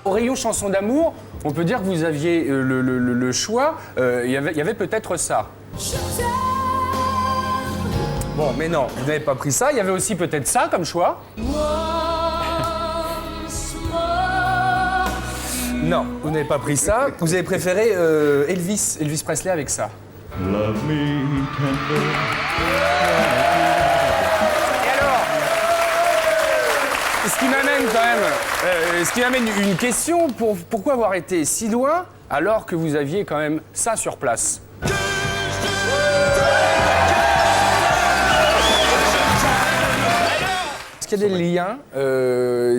Au rayon chanson d'amour, on peut dire que vous aviez le choix. Il y avait peut-être ça. Bon, mais non, vous n'avez pas pris ça. Il y avait aussi peut-être ça comme choix. Non, vous n'avez pas pris ça. Vous avez préféré Elvis Presley avec ça. Love me tender. Et alors, ce qui m'amène une question, pourquoi avoir été si loin alors que vous aviez quand même ça sur place? Est-ce qu'il y a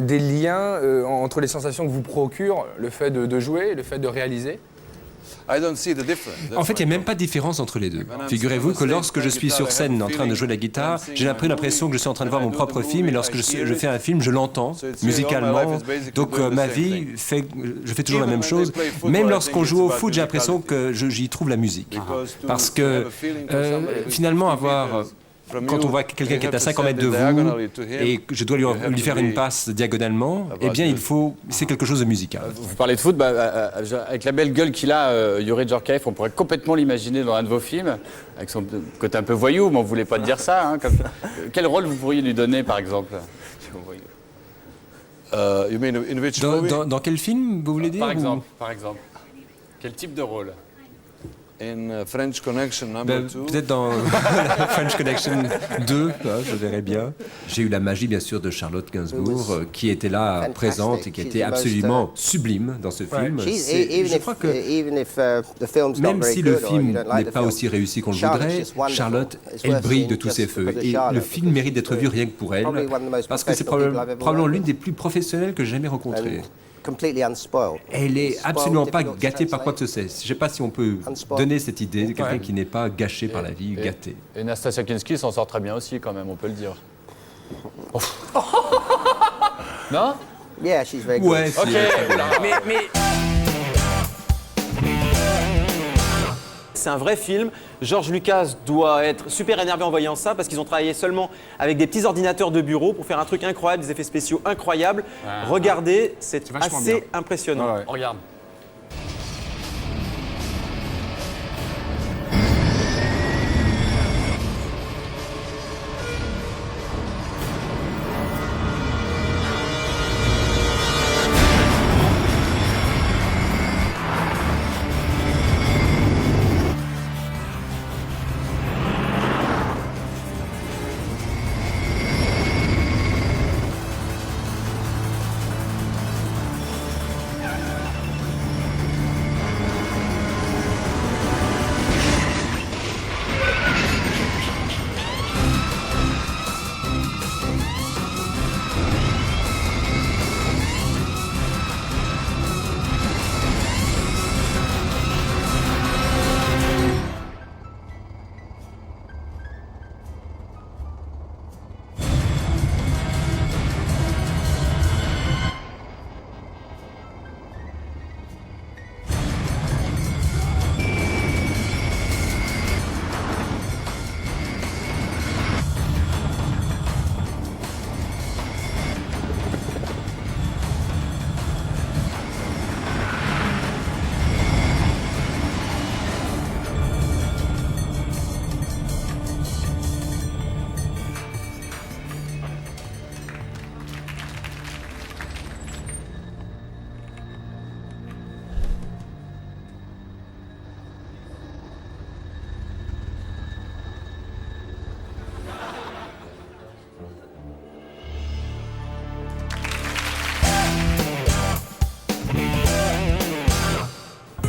des liens entre les sensations que vous procure le fait de jouer et le fait de réaliser? En fait, il n'y a même pas de différence entre les deux. Figurez-vous que lorsque je suis sur scène en train de jouer la guitare, j'ai l'impression que je suis en train de voir mon propre film, et lorsque je fais un film, je l'entends musicalement. Donc ma vie fait, je fais toujours la même chose. Même lorsqu'on joue au foot, j'ai l'impression que j'y trouve la musique. Parce que finalement, quand on voit quelqu'un qui est à 50 mètres de vous et que je dois lui faire une passe diagonalement, eh bien, c'est quelque chose de musical. Vous parlez de foot, avec la belle gueule qu'il a, Youri Djorkaeff, on pourrait complètement l'imaginer dans un de vos films, avec son côté un peu voyou, mais on ne voulait pas dire ça. Hein, quel rôle vous pourriez lui donner, par exemple? Dans quel film, vous voulez dire? Par exemple. Quel type de rôle? French Connection Peut-être dans French Connection 2, je verrais bien. J'ai eu la magie, bien sûr, de Charlotte Gainsbourg, qui était là, présente, et qui était absolument sublime dans ce film. Je crois que même si le film n'est pas aussi réussi qu'on le voudrait, Charlotte, elle brille de tous ses feux. Et le film mérite d'être vu rien que pour elle, parce que c'est probablement l'une des plus professionnelles que j'ai jamais rencontrées. Elle est absolument pas gâtée par quoi que ce soit. Je ne sais pas si on peut donner cette idée de quelqu'un qui n'est pas gâché par la vie, gâté. Et Nastasia Kinski s'en sort très bien aussi, quand même, on peut le dire. Non? Yeah, she's very good. Ouais, Mais C'est un vrai film. George Lucas doit être super énervé en voyant ça parce qu'ils ont travaillé seulement avec des petits ordinateurs de bureau pour faire un truc incroyable, des effets spéciaux incroyables. Regardez, c'est assez impressionnant. Ouais. Regarde.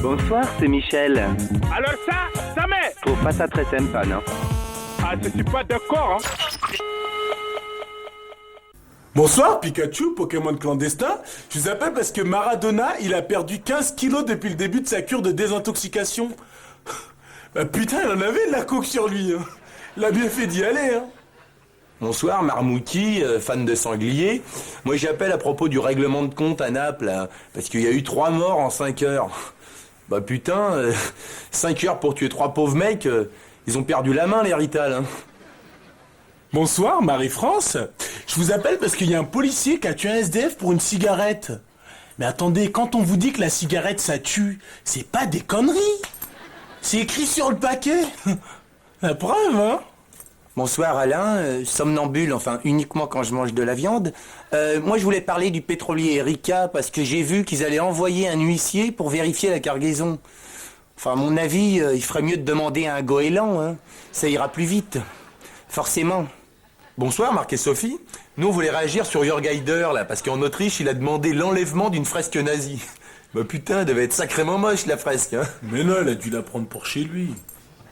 Bonsoir, c'est Michel. Alors ça m'est. Trouve pas ça très sympa, non? Ah, je suis pas d'accord, hein. Bonsoir Pikachu, Pokémon clandestin. Je vous appelle parce que Maradona, il a perdu 15 kilos depuis le début de sa cure de désintoxication. Bah putain, il en avait de la coke sur lui. Hein. Il a bien fait d'y aller. Hein. Bonsoir Marmouti, fan de sanglier. Moi j'appelle à propos du règlement de compte à Naples, hein, parce qu'il y a eu 3 morts en 5 heures. Bah putain, 5 heures pour tuer 3 pauvres mecs, ils ont perdu la main les Rital. Hein. Bonsoir Marie-France. Je vous appelle parce qu'il y a un policier qui a tué un SDF pour une cigarette. Mais attendez, quand on vous dit que la cigarette ça tue, c'est pas des conneries. C'est écrit sur le paquet. La preuve, hein. Bonsoir Alain, somnambule, enfin uniquement quand je mange de la viande. Moi je voulais parler du pétrolier Erika parce que j'ai vu qu'ils allaient envoyer un huissier pour vérifier la cargaison. Enfin à mon avis, il ferait mieux de demander à un goéland, hein. Ça ira plus vite. Forcément. Bonsoir Marc et Sophie. Nous on voulait réagir sur Jörg Haider là, parce qu'en Autriche il a demandé l'enlèvement d'une fresque nazie. Bah putain, elle devait être sacrément moche la fresque, hein. Mais non, elle a dû la prendre pour chez lui.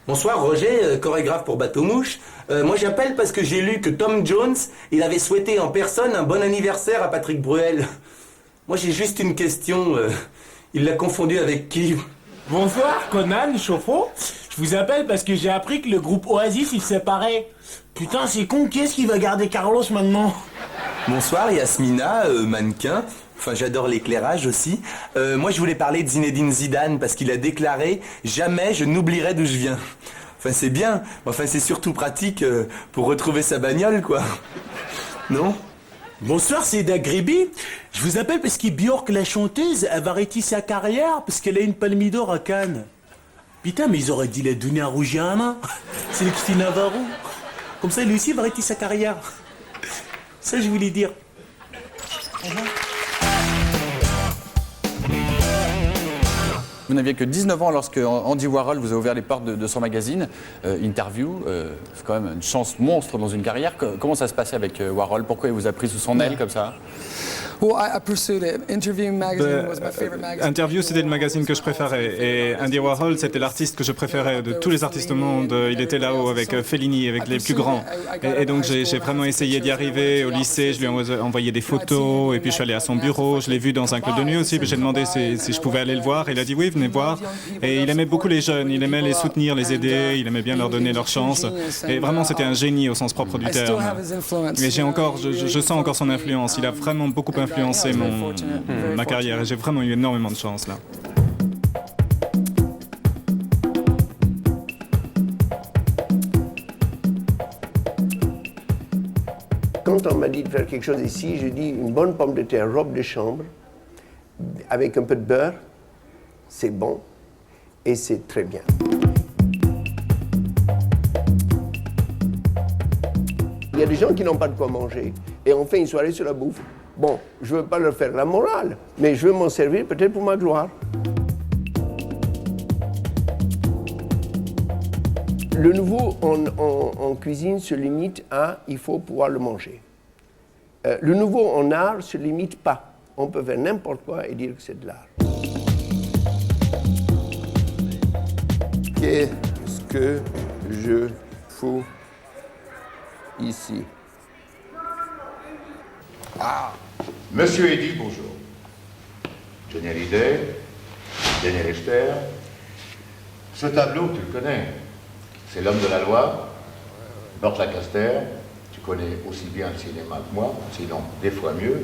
Bonsoir Roger, chorégraphe pour Bateau Mouche. Moi j'appelle parce que j'ai lu que Tom Jones, il avait souhaité en personne un bon anniversaire à Patrick Bruel. Moi j'ai juste une question, il l'a confondu avec qui? Bonsoir Conan, Chaufferot. Je vous appelle parce que j'ai appris que le groupe Oasis il se séparait. Putain c'est con, qui est-ce qui va garder Carlos maintenant? Bonsoir Yasmina, mannequin. Enfin, j'adore l'éclairage aussi. Moi, je voulais parler de Zinedine Zidane parce qu'il a déclaré « Jamais je n'oublierai d'où je viens ». Enfin, c'est bien. Enfin, c'est surtout pratique pour retrouver sa bagnole, quoi. Non? Bonsoir, c'est Dagribi. Je vous appelle parce que Björk, la chanteuse, elle va arrêter sa carrière parce qu'elle a une palme d'or à Cannes. Putain, mais ils auraient dû la donner à Rouget à main. C'est le petit Navarro. Comme ça, lui aussi va arrêter sa carrière. Ça, je voulais dire. Vous n'aviez que 19 ans lorsque Andy Warhol vous a ouvert les portes de son magazine. Interview, c'est quand même une chance monstre dans une carrière. Comment ça se passait avec Warhol? Pourquoi il vous a pris sous son aile comme ça? Interview, c'était le magazine que je préférais. Et Andy Warhol, c'était l'artiste que je préférais de tous les artistes au monde. Il était là-haut avec Fellini, avec les plus grands. Et donc j'ai vraiment essayé d'y arriver. Au lycée, je lui ai envoyé des photos. Et puis je suis allé à son bureau. Je l'ai vu dans un club de nuit aussi. Puis j'ai demandé si je pouvais aller le voir. Il a dit oui, venez voir. Et il aimait beaucoup les jeunes. Il aimait les soutenir, les aider. Il aimait bien leur donner leur chance. Et vraiment, c'était un génie au sens propre du terme. Et je sens encore son influence. Il a vraiment beaucoup influencé ma carrière et j'ai vraiment eu énormément de chance là. Quand on m'a dit de faire quelque chose ici, j'ai dit une bonne pomme de terre, robe de chambre, avec un peu de beurre, c'est bon et c'est très bien. Il y a des gens qui n'ont pas de quoi manger et on fait une soirée sur la bouffe. Bon, je ne veux pas leur faire la morale, mais je veux m'en servir peut-être pour ma gloire. Le nouveau en cuisine se limite à « il faut pouvoir le manger ». Le nouveau en art ne se limite pas. On peut faire n'importe quoi et dire que c'est de l'art. Qu'est-ce que je fous ici? Ah, Monsieur Eddy, bonjour. Johnny Hallyday, Daniel Echter. Ce tableau, tu le connais. C'est L'homme de la loi, Burt Lancaster. Tu connais aussi bien le cinéma que moi, sinon des fois mieux.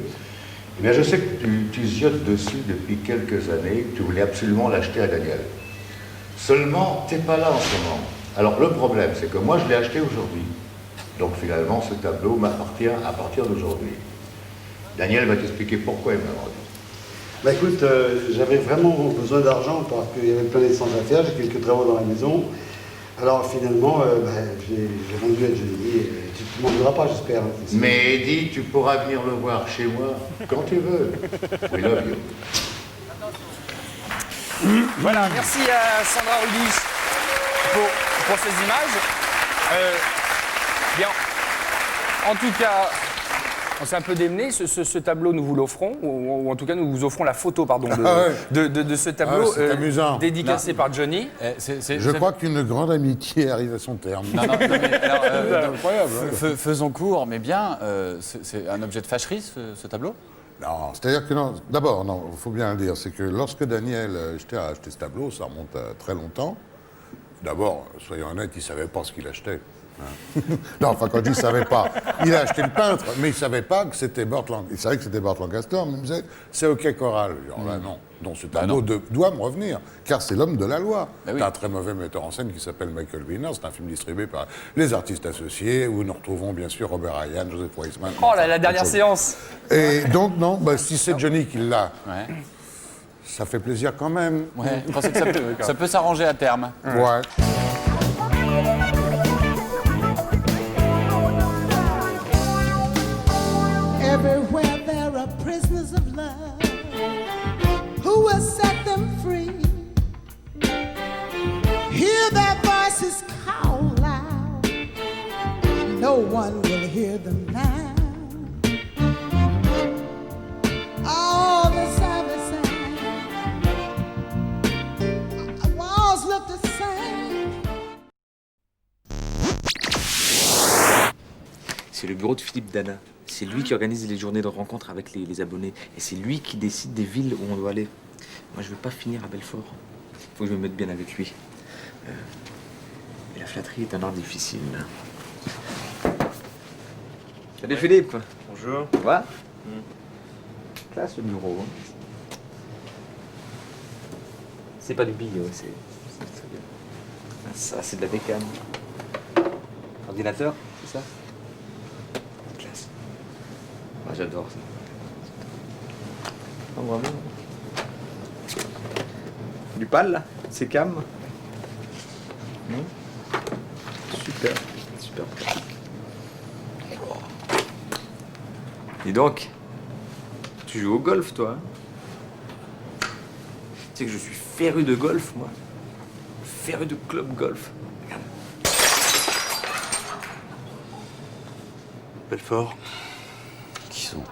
Eh bien, je sais que tu ziotes dessus depuis quelques années, que tu voulais absolument l'acheter à Daniel. Seulement, t'es pas là en ce moment. Alors, le problème, c'est que moi, je l'ai acheté aujourd'hui. Donc, finalement, ce tableau m'appartient à partir d'aujourd'hui. Daniel va t'expliquer pourquoi il m'a vendu. Bah écoute, j'avais vraiment besoin d'argent parce qu'il y avait plein d'essence à faire, j'ai quelques travaux dans la maison. Alors finalement, j'ai vendu à Johnny. Tu ne m'en voudras pas, j'espère. Mais Eddy, tu pourras venir le voir chez moi quand tu veux. We love you. Voilà, merci à Sandra Ulrich pour ces images. Bien, en tout cas, On s'est un peu démené. Ce tableau, nous vous l'offrons, ou en tout cas, nous vous offrons la photo, pardon, de ce tableau c'est amusant. dédicacé par Johnny. Je crois qu'une grande amitié arrive à son terme. Non, mais alors, c'est incroyable. Faisons court, mais bien. C'est un objet de fâcherie, ce tableau? Non, c'est-à-dire que non. D'abord, non, il faut bien le dire, c'est que lorsque Daniel a acheté ce tableau, ça remonte à très longtemps. D'abord, soyons honnêtes, il ne savait pas ce qu'il achetait. Hein. Non, enfin, quand je dis ne savait pas, il a acheté le peintre, mais il ne savait pas que c'était Burt Lancaster. Il savait que c'était Burt Lancaster, mais il me disait, c'est OK Coral. Alors là, non. Donc ce tableau doit me revenir, car c'est l'homme de la loi. C'est un très mauvais metteur en scène qui s'appelle Michael Wiener. C'est un film distribué par les artistes associés, où nous retrouvons bien sûr Robert Ryan, Joseph Weissman. Oh, la dernière séance. Et donc, non, si c'est Johnny qui l'a, ça fait plaisir quand même. Ouais, vous pensez que ça peut s'arranger à terme? Ouais. Everywhere there are prisoners of love who will set them free. Hear their voices call loud. No one will hear them now. All the services, walls look the same. C'est le bureau de Philippe Dana. C'est lui qui organise les journées de rencontre avec les abonnés. Et c'est lui qui décide des villes où on doit aller. Moi, je veux pas finir à Belfort. Il faut que je me mette bien avec lui. Et la flatterie est un art difficile. Salut Philippe. Bonjour. Ça va Classe le bureau. Hein. C'est pas du billot, c'est très bien. Ça, c'est de la bécane. Ordinateur, c'est ça? Classe. Ah, j'adore ça. Oh, vraiment. Du pal, là? C'est cam? Super. Super pratique. Oh. Dis donc, tu joues au golf, toi? Tu sais que je suis féru de golf, moi. Féru de club golf. Regarde. Belfort. Qui sont?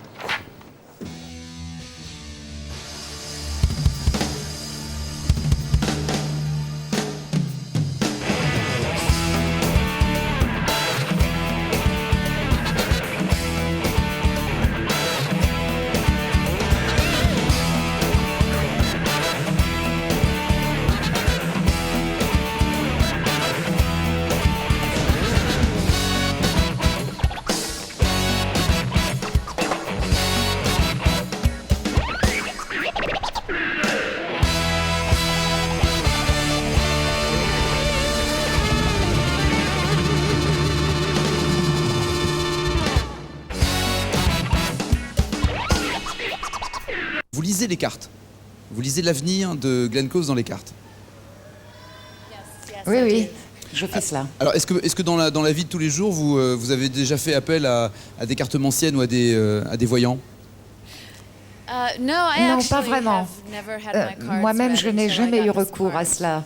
Vous lisez les cartes. Vous lisez l'avenir de Glenn Close dans les cartes. Oui, oui, je fais cela. Alors, est-ce que dans la vie de tous les jours, vous avez déjà fait appel à des cartomanciennes ou à des voyants? Non, pas vraiment. Moi-même, je n'ai jamais eu recours à cela.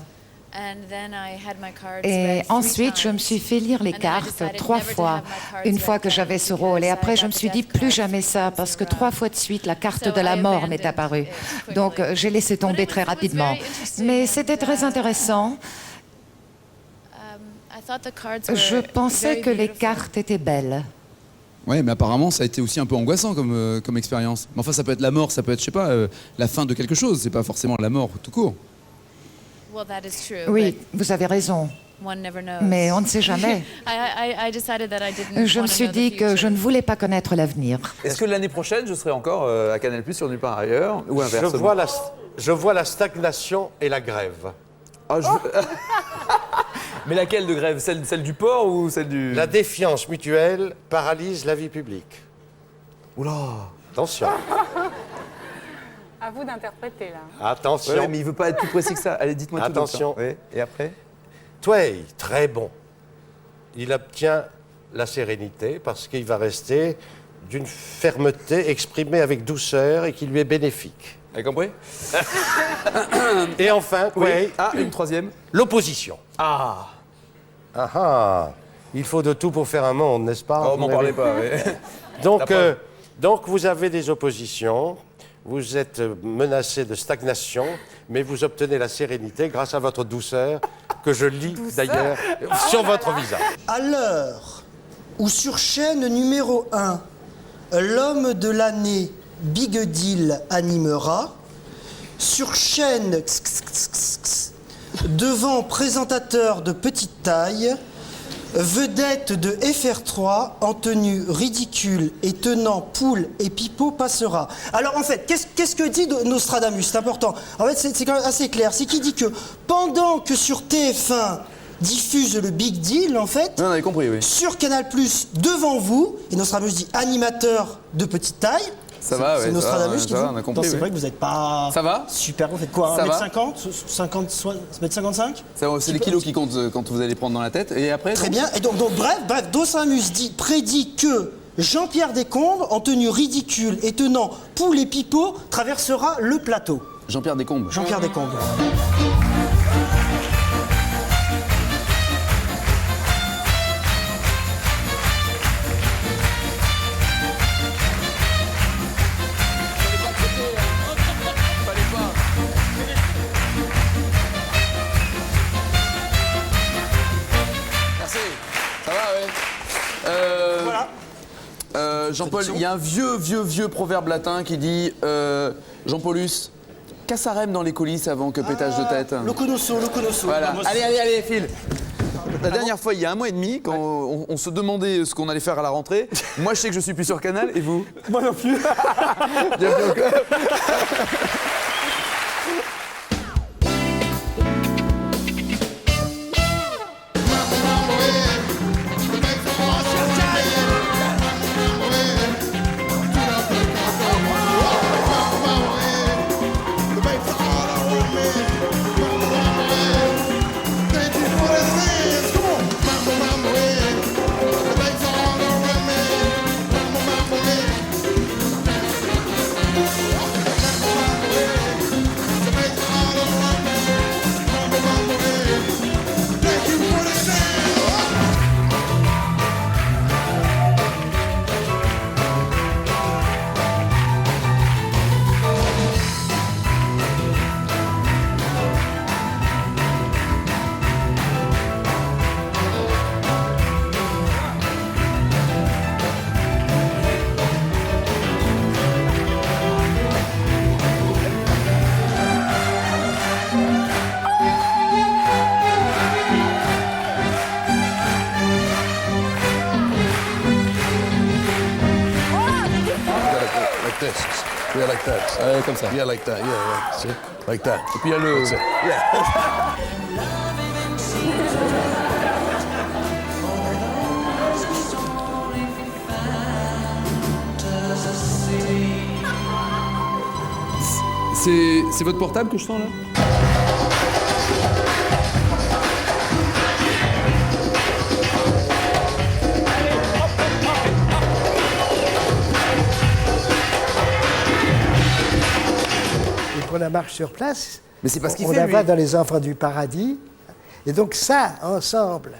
Et ensuite, je me suis fait lire les cartes 3 fois, une fois que j'avais ce rôle. Et après, je me suis dit, plus jamais ça, parce que 3 fois de suite, la carte de la mort m'est apparue. Donc, j'ai laissé tomber très rapidement. Mais c'était très intéressant. Je pensais que les cartes étaient belles. Ouais, mais apparemment, ça a été aussi un peu angoissant comme expérience. Mais enfin, ça peut être la mort, ça peut être, je sais pas, la fin de quelque chose. C'est pas forcément la mort tout court. Oui, vous avez raison. Mais on ne sait jamais. Je me suis dit que je ne voulais pas connaître l'avenir. Est-ce que l'année prochaine, je serai encore à Canal+ sur Nulle part ailleurs, ou inversement? Je vois la stagnation et la grève. Ah, mais laquelle de grève? Celle du port ou celle du... La défiance mutuelle paralyse la vie publique. Oula! Attention. À vous d'interpréter, là. Attention. Ouais, mais il veut pas être plus précis que ça. Allez, dites-moi tout. Attention. Oui. Et après? Tway, très bon. Il obtient la sérénité parce qu'il va rester d'une fermeté exprimée avec douceur et qui lui est bénéfique. Vous avez compris? Et enfin, Tway. Oui. Ah, une troisième. L'opposition. Ah. Ah ah. Il faut de tout pour faire un monde, n'est-ce pas? Oh, m'en parlez pas, oui. Donc, Donc vous avez des oppositions, vous êtes menacé de stagnation, mais vous obtenez la sérénité grâce à votre douceur, que je lis d'ailleurs sur votre visage. À l'heure où sur chaîne numéro 1, l'homme de l'année Big Deal animera, sur chaîne devant présentateur de petite taille, vedette de FR3 en tenue ridicule et tenant poule et pipeau passera. Alors en fait, qu'est-ce que dit Nostradamus? C'est important. En fait, c'est quand même assez clair. C'est qu'il dit que pendant que sur TF1 diffuse le Big Deal, en fait, on avait compris, oui. sur Canal+, devant vous, et Nostradamus dit animateur de petite taille. Ça va, c'est ouais, Nostradamus ça qui va, dit. on a compris. C'est Oui. vrai que vous n'êtes pas. Ça va Super, vous faites quoi? Ça va 1m50 1m55 C'est les kilos qui comptent quand vous allez prendre dans la tête. Et après Très bien. Et donc bref, Nostradamus prédit que Jean-Pierre Descombes, en tenue ridicule et tenant poule et pipeau, traversera le plateau. Jean-Pierre Descombes. Jean-Pierre Descombes. Merci. Ça va, ouais. Voilà. Jean-Paul, il y a un vieux proverbe latin qui dit Jean-Paulus, cassarem dans les coulisses avant que pétage de tête. Le conosso. Voilà. Allez, file. La dernière fois, il y a 1 mois et demi, quand on se demandait ce qu'on allait faire à la rentrée, moi je sais que je suis plus sur Canal, et vous? Moi non plus. Bienvenue au club. Like this. Yeah, like that. Comme ça. Yeah, like that. Yeah. See? Like that. Et puis il y a le... That's it. C'est votre portable que je sens là? Et pour la marche sur place, mais c'est parce qu'il on fait, la lui. voit dans Les Enfants du Paradis. Et donc ça, ensemble,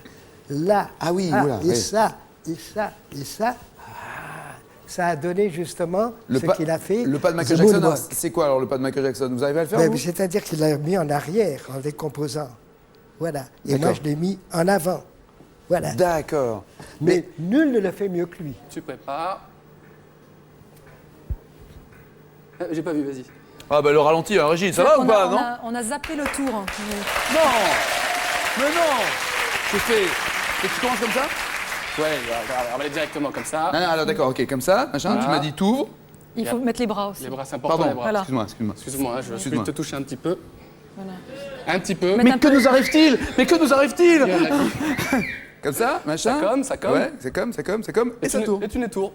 là, oui, voilà, et oui. ça, et ça, et ça, ça a donné justement ce qu'il a fait. Le pas de Michael The Jackson, Moonwalk. c'est quoi alors le pas de Michael Jackson? Vous arrivez à le faire Mais vous? c'est-à-dire qu'il l'a mis en arrière, en décomposant. Voilà. Et moi, D'accord. je l'ai mis en avant. Voilà. D'accord. Mais nul ne le fait mieux que lui. Tu prépares. J'ai pas vu, vas-y. Ah bah le ralenti, hein, Régine, ça va ou pas, non? On a zappé le tour. Non. Mais non. Je fais... Et tu commences comme ça? Ouais, on va aller directement comme ça. Non, alors d'accord, ok, comme ça, machin, Voilà. tu m'as dit t'ouvres. Il faut mettre les bras aussi. Les bras, c'est important, Pardon, les bras. Voilà. excuse-moi. Excuse-moi, je vais Excuse-moi. te toucher un petit peu. Voilà. Un petit peu. Mais que nous arrive-t-il? Mais que nous arrive-t-il? Il y en a qui- Comme ça, machin. Ça comme. Ouais, c'est comme, et ça tourne. Et tu tournes.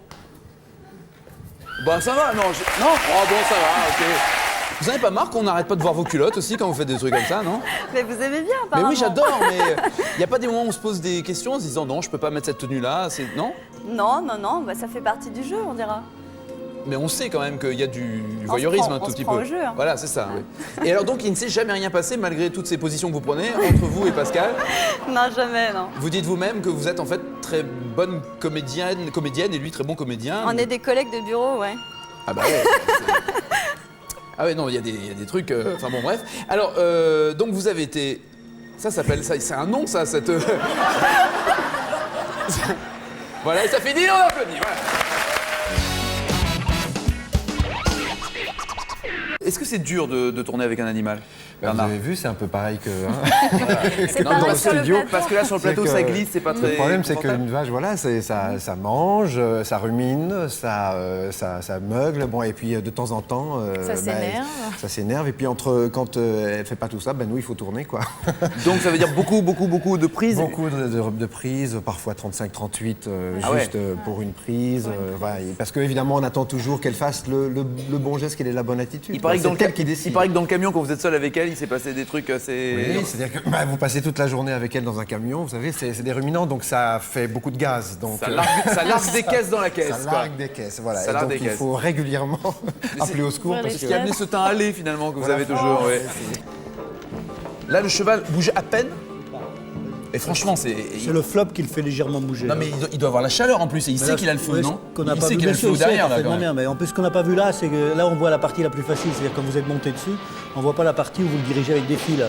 Bah ça va, non, non. Oh bon, ça va, ok. Vous avez pas marre qu'on n'arrête pas de voir vos culottes aussi quand vous faites des trucs comme ça, non? Mais vous aimez bien, Mais apparemment. oui, j'adore, mais il n'y a pas des moments où on se pose des questions en se disant non, je peux pas mettre cette tenue-là, c'est... Non? Non, ça fait partie du jeu, on dira. Mais on sait quand même qu'il y a du voyeurisme un tout petit peu. Au jeu, hein. Voilà, c'est ça. Oui. Et alors donc, il ne s'est jamais rien passé malgré toutes ces positions que vous prenez entre vous et Pascal. Non, jamais, non. Vous dites vous-même que vous êtes en fait très bonne comédienne et lui très bon comédien. On est des collègues de bureau, ouais. Ah bah ouais. Ah ouais, non, il y a des trucs. Enfin bon, bref. Alors, donc vous avez été. Ça s'appelle. C'est un nom, ça, cette. Voilà, et ça finit, on applaudit. Voilà. Est-ce que c'est dur de tourner avec un animal? Vous avez vu, c'est un peu pareil que C'est dans pareil le sur le studio. plateau. Parce que là, sur le plateau, ça glisse, c'est pas très. Le problème, c'est confortable. qu'une vache, voilà, ça mange, ça rumine, ça meugle, bon, et puis de temps en temps. Ça s'énerve. Ça s'énerve, et puis quand elle fait pas tout ça, nous, il faut tourner, quoi. Donc ça veut dire beaucoup de prises. Beaucoup de prises, parfois 35, 38, Ah juste pour une prise. Voilà, parce qu'évidemment, on attend toujours qu'elle fasse le bon geste, qu'elle ait la bonne attitude. Il paraît que dans le camion, quand vous êtes seul avec elle, il s'est passé des trucs assez. Oui, c'est-à-dire que vous passez toute la journée avec elle dans un camion, vous savez, c'est des ruminants, donc ça fait beaucoup de gaz. Donc, Ça largue des caisses dans la caisse. Ça largue des caisses, voilà. Ça Et largue donc des il caisses. faut régulièrement appeler au secours. C'est ce qui a amené ce teint hâlé finalement que vous avez toujours. Ouais, ouais. Là, le cheval bouge à peine. Et franchement, c'est. C'est le flop qui le fait légèrement bouger. Non, mais il doit avoir la chaleur en plus, et il sait qu'il a le feu, non? Qu'on n'a Il pas sait vu, qu'il a le bien sûr, feu il sait derrière, là, parfaitement quand même. bien, mais en plus, ce qu'on n'a pas vu là, c'est que là, on voit la partie la plus facile, c'est-à-dire quand vous êtes monté dessus, on voit pas la partie où vous le dirigez avec des fils.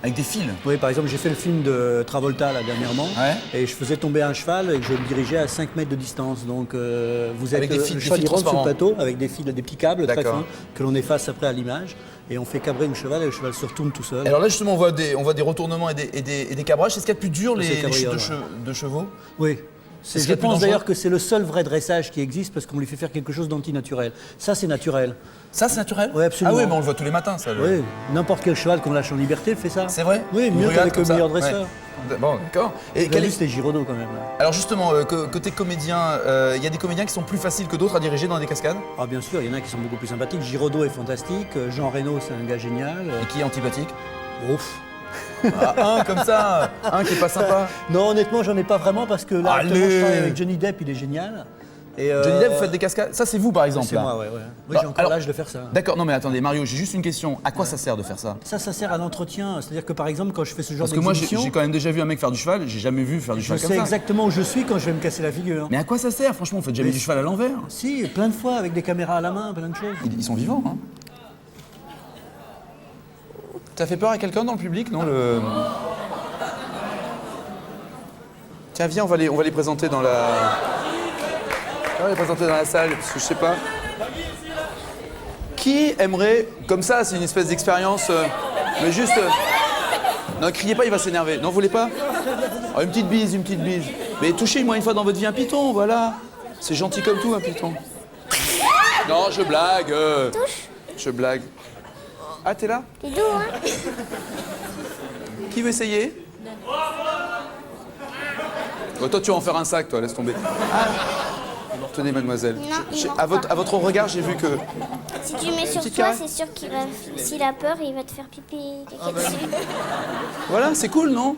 Avec des fils? Oui, par exemple, j'ai fait le film de Travolta là dernièrement, et je faisais tomber un cheval et que je le dirigeais à 5 mètres de distance. Donc vous êtes Avec des fils- le des cheval fils il rentre sur le transparents. plateau avec des fils, des petits câbles très D'accord. fins que l'on efface après à l'image. Et on fait cabrer le cheval et le cheval se retourne tout seul. Alors là, justement, on voit des retournements et des cabrages. C'est ce qu'il y a de plus dur, C'est les chutes cabriole, de chevaux? Oui. C'est ce Je qu'il y a de plus pense dangereux. d'ailleurs que c'est le seul vrai dressage qui existe parce qu'on lui fait faire quelque chose d'antinaturel. Ça, c'est naturel. Ça, c'est naturel? Oui, absolument. Ah oui, mais on le voit tous les matins, ça. Oui, n'importe quel cheval qu'on lâche en liberté fait ça. C'est vrai? Oui, Une mieux bruyade qu'avec comme le ça. meilleur dresseur. Ouais. Bon, d'accord. Et Vous avez vu, c'était Giraudot quand même. Là. Alors justement, côté comédien, il y a des comédiens qui sont plus faciles que d'autres à diriger dans des cascades? Ah bien sûr, il y en a qui sont beaucoup plus sympathiques. Giraudot est fantastique, Jean Reno c'est un gars génial. Et qui est antipathique? Ouf. Un comme ça, un qui est pas sympa. Non, honnêtement, j'en ai pas vraiment parce que là, Allez. actuellement, je travaille avec Johnny Depp, il est génial. Et Johnny Depp, vous faites des cascades? Ça, c'est vous, par exemple? C'est là. moi, ouais. Oui, Bah, j'ai encore alors- l'âge de faire ça. D'accord, non mais attendez, Mario, j'ai juste une question. À quoi ça sert de faire ça? Ça sert à l'entretien. C'est-à-dire que par exemple, quand je fais ce genre Parce que moi, j'ai d'exhibition, quand même déjà vu un mec faire du cheval, j'ai jamais vu faire du je cheval comme sais ça. exactement où je suis quand je vais me casser la figure. Mais à quoi ça sert? Franchement, vous faites jamais Mais du cheval à l'envers. Si, plein de fois avec des caméras à la main, plein de choses. Ils sont vivants, hein. Ça fait peur à quelqu'un dans le public, non le... Tiens, viens, on va les présenter dans la... On va les présenter dans la salle, parce que je sais pas... Qui aimerait, comme ça, c'est une espèce d'expérience, mais juste... Non, criez pas, il va s'énerver. Non, vous voulez pas? Oh, une petite bise, une petite bise. Mais touchez-moi une fois dans votre vie un python, voilà. C'est gentil comme tout, un python. Non, je blague. Je blague. Ah, t'es là? C'est doux, hein? Qui veut essayer? Oh, toi, tu vas en faire un sac, toi, laisse tomber. Ah. Tenez, mademoiselle. À votre regard, j'ai vu que... Si tu mets sur Petite toi, carré. c'est sûr qu'il va. S'il a peur, il va te faire pipi. Caca dessus. Voilà, c'est cool, non?